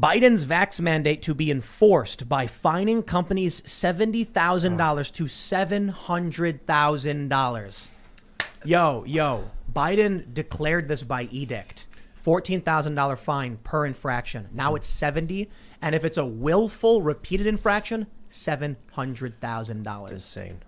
Biden's Vax mandate to be enforced by fining companies $70,000 to $700,000. Yo, Biden declared this by edict. $14,000 fine per infraction. Now it's 70, and if it's a willful, repeated infraction, $700,000. Insane.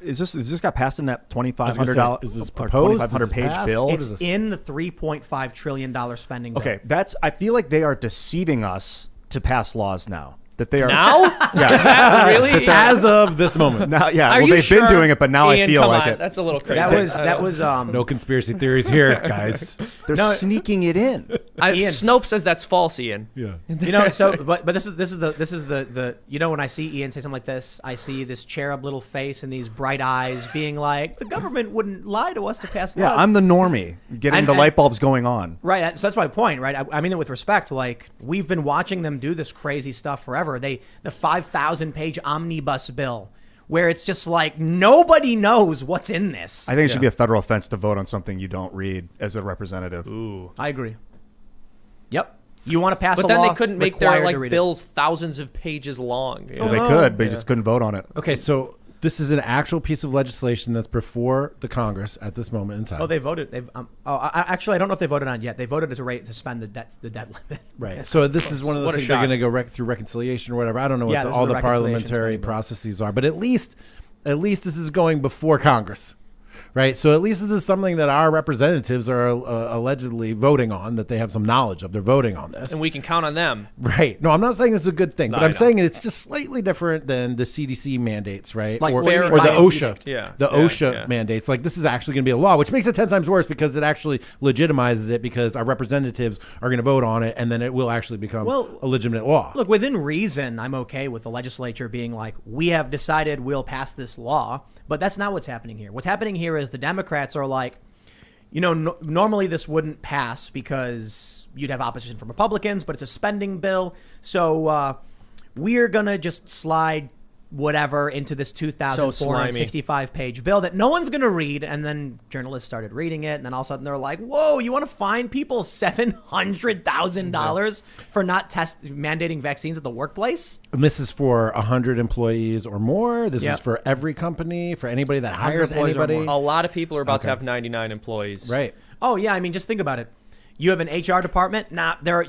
Is this got passed in that $2,500? Is this proposed? 2,500-page bill? It's in the $3.5 trillion spending bill. Okay, I feel like they are deceiving us to pass laws now. That they are Now? Yeah. Really? As of this moment. Now, yeah. Are Well, you they've sure? been doing it, but now Ian, I feel come like on. it. That's a little crazy. That was No conspiracy theories here, guys. They're sneaking it in. Ian. Snopes says that's false, Ian. Yeah. You know, so but this is the you know, when I see Ian say something like this, I see this cherub little face and these bright eyes being like, the government wouldn't lie to us to pass laws. Yeah, I'm the normie getting the light bulbs going on. Right, so that's my point, right? I mean it with respect. Like, we've been watching them do this crazy stuff forever. The 5,000-page omnibus bill, where it's just like nobody knows what's in this. I think it should be a federal offense to vote on something you don't read as a representative. Ooh. I agree. Yep. You want to pass But a then law, they couldn't make their required like to read it. bills thousands of pages long. You Well, know? they could, but you just couldn't vote on it. Okay, so this is an actual piece of legislation that's before the Congress at this moment in time. Oh, they voted. Actually, I don't know if they voted on it yet. They voted to suspend the debt limit. Right. So this is one of those What a things they're shock. going to go through reconciliation or whatever. I don't know what Yeah, this is all the the reconciliation parliamentary spending bill. processes are, but at least this is going before Congress. Right. So at least this is something that our representatives are allegedly voting on, that they have some knowledge of. They're voting on this. And we can count on them. Right. No, I'm not saying it's a good thing, No, but I I'm know. saying it's just slightly different than the CDC mandates, right? Like or fair or the Biden's OSHA. edict. Yeah. The Yeah, OSHA yeah. mandates. Like, this is actually going to be a law, which makes it 10 times worse because it actually legitimizes it, because our representatives are going to vote on it, and then it will actually become a legitimate law. Look, within reason, I'm okay with the legislature being like, we have decided we'll pass this law, but that's not what's happening here. What's happening here is the Democrats are like, you know, normally this wouldn't pass because you'd have opposition from Republicans, but it's a spending bill. So we're going to just slide whatever into this 2,465-page bill that no one's going to read. And then journalists started reading it. And then all of a sudden they're like, whoa, you want to fine people $700,000 for not mandating vaccines at the workplace? And this is for 100 employees or more. This Yep. is for every company, for anybody that 100 hires employees or anybody. more. A lot of people are about to have 99 employees. Right. Oh, yeah. I mean, just think about it. You have an HR department.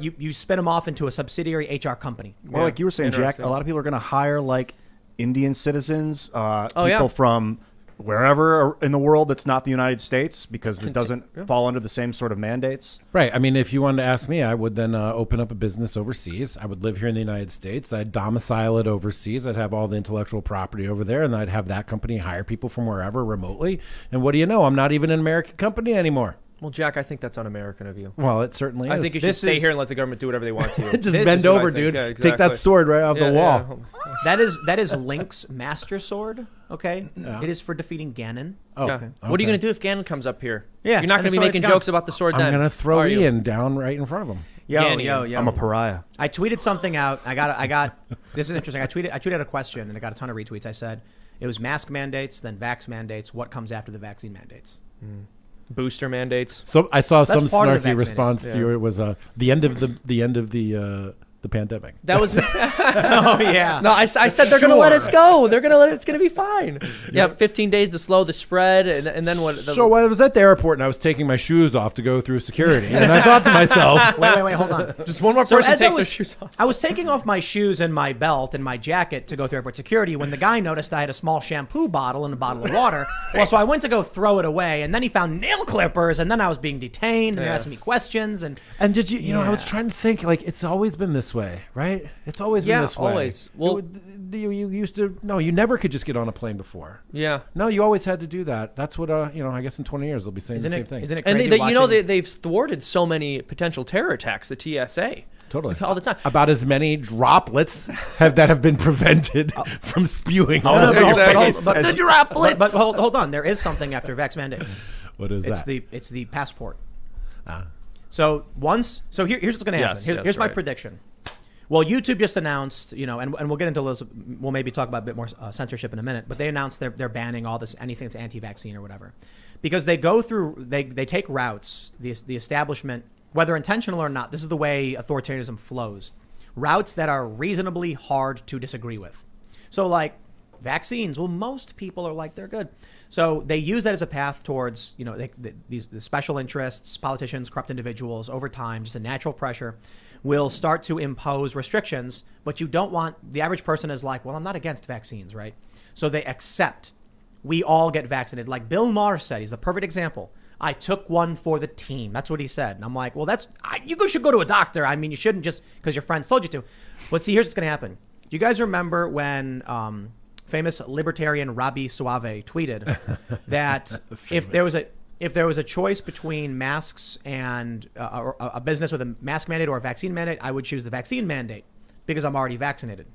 You spin them off into a subsidiary HR company. Or like you were saying, Jack, Interesting. a lot of people are going to hire like Indian citizens, people yeah. from wherever in the world that's not the United States, because it doesn't fall under the same sort of mandates. Right. I mean, if you wanted to ask me, I would then open up a business overseas. I would live here in the United States. I'd domicile it overseas. I'd have all the intellectual property over there, and I'd have that company hire people from wherever remotely. And what do you know? I'm not even an American company anymore. Well, Jack, I think that's un-American of you. Well, it certainly is. I think you should stay here and let the government do whatever they want to you. Just This bend is what I over, think. dude. Yeah, Take that exactly. sword right off the wall. That is Link's master sword. Okay, it is for defeating Ganon. Oh, Yeah. okay. What are you going to do if Ganon comes up here? Yeah, You're not and going to the be sword's making gone. jokes about the sword then. I'm going to throw are you? Ian down right in front of him. Yo. I'm a pariah. I tweeted something out. I got. This is interesting. I tweeted a question and I got a ton of retweets. I said it was mask mandates, then vax mandates. What comes after the vaccine mandates? Booster mandates. So I saw That's some part of the snarky vaccinations. response to you. It was the end of the pandemic. That was. Oh yeah. No, I said they're going to let us go. They're going to let it. It's going to be fine. Yeah, 15 days to slow the spread, and then what? So I was at the airport and I was taking my shoes off to go through security, and I thought to myself, Wait, hold on. just one more So person as takes their shoes off. I was taking off my shoes and my belt and my jacket to go through airport security when the guy noticed I had a small shampoo bottle and a bottle of water. Well, so I went to go throw it away, and then he found nail clippers, and then I was being detained, and they're asking me questions, and and did you? You know, I was Yeah. trying to think. Like, it's always been this way, right? It's always been Yeah, this way. always. Well- you used to. No, you never could just get on a plane before. Yeah. No, you always had to do that. That's what. I guess in 20 years they'll be saying the same thing. isn't it And crazy watching? they've thwarted so many potential terror attacks, the TSA. Totally. All the time. About as many droplets that have been prevented from spewing. No, out no, of your exactly. face. But The droplets. But hold on, there is something after vax mandates. What is It's that? it's the passport. So here's what's going to happen. Yes, here's that's my right. prediction. Well, YouTube just announced, and we'll get into those. We'll maybe talk about a bit more censorship in a minute. But they announced they're banning all this, anything that's anti-vaccine or whatever, because they go through they take routes. The establishment whether intentional or not, this is the way authoritarianism flows. Routes that are reasonably hard to disagree with. So like vaccines, well, most people are like, they're good. So they use that as a path towards, these the special interests, politicians, corrupt individuals over time, just a natural pressure will start to impose restrictions, but you don't want, the average person is like, well, I'm not against vaccines, right? So they accept we all get vaccinated. Like Bill Maher said, he's the perfect example. I took one for the team. That's what he said. And I'm like, well, you should go to a doctor. I mean, you shouldn't just because your friends told you to. But see, here's what's going to happen. Do you guys remember when famous libertarian Robbie Suave tweeted that if there was a choice between masks and a business with a mask mandate or a vaccine mandate, I would choose the vaccine mandate because I'm already vaccinated.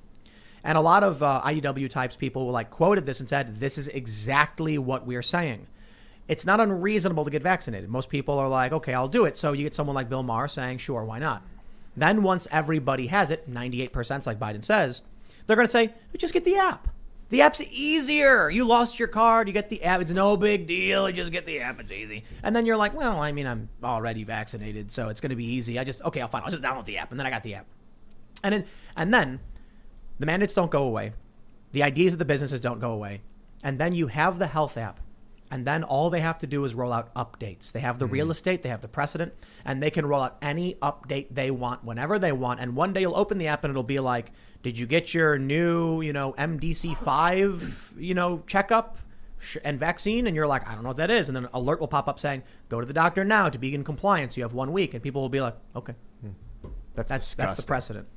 And a lot of IDW types people quoted this and said, this is exactly what we're saying. It's not unreasonable to get vaccinated. Most people are like, okay, I'll do it. So you get someone like Bill Maher saying, sure, why not? Then once everybody has it, 98% like Biden says, they're going to say, just get the app. The app's easier. You lost your card. You get the app. It's no big deal. You just get the app. It's easy. And then you're like, well, I mean, I'm already vaccinated, so it's going to be easy. Okay, I'll just download the app. And then I got the app. And then the mandates don't go away. The ideas of the businesses don't go away. And then you have the health app. And then all they have to do is roll out updates. They have the real estate, they have the precedent, and they can roll out any update they want whenever they want. And one day you'll open the app and it'll be like, did you get your new, MDC5, checkup and vaccine? And you're like, I don't know what that is. And then an alert will pop up saying, go to the doctor now to be in compliance. You have 1 week. And people will be like, okay. That's the precedent.